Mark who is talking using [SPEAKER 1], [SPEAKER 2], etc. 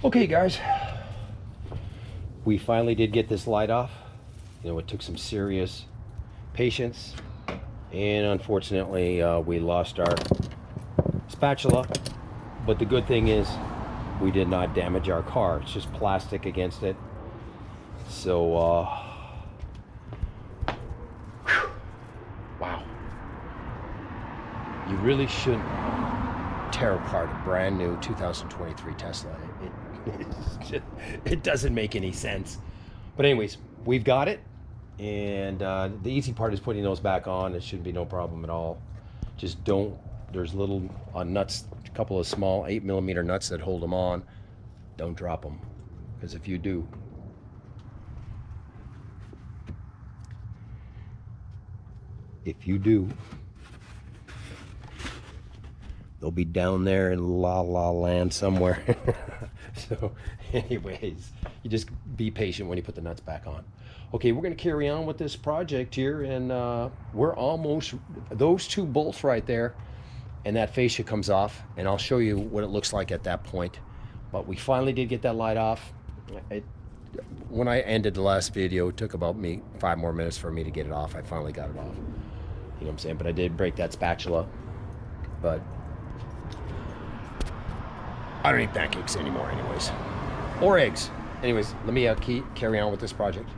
[SPEAKER 1] Okay, guys, we finally did get this light off. You know, it took some serious patience, and unfortunately, we lost our spatula. But the good thing is, we did not damage our car. It's just plastic against it. So, wow. You really shouldn't tear apart a brand new 2023 Tesla. It doesn't make any sense. But anyways, we've got it, and the easy part is putting those back on. It shouldn't be no problem at all. Just don't, there's little nuts, a couple of small 8mm nuts that hold them on. Don't drop them, because if you do, they'll be down there in La La Land somewhere. So anyways, you just be patient when you put the nuts back on. Okay, we're going to carry on with this project here, and we're almost, those two bolts right there, and that fascia comes off, and I'll show you what it looks like at that point. But we finally did get that light off. When I ended the last video, it took about 5 more minutes for me to get it off. I finally got it off. You know what I'm saying? But I did break that spatula. But I don't eat pancakes anymore anyways. Or eggs. Anyways, let me carry on with this project.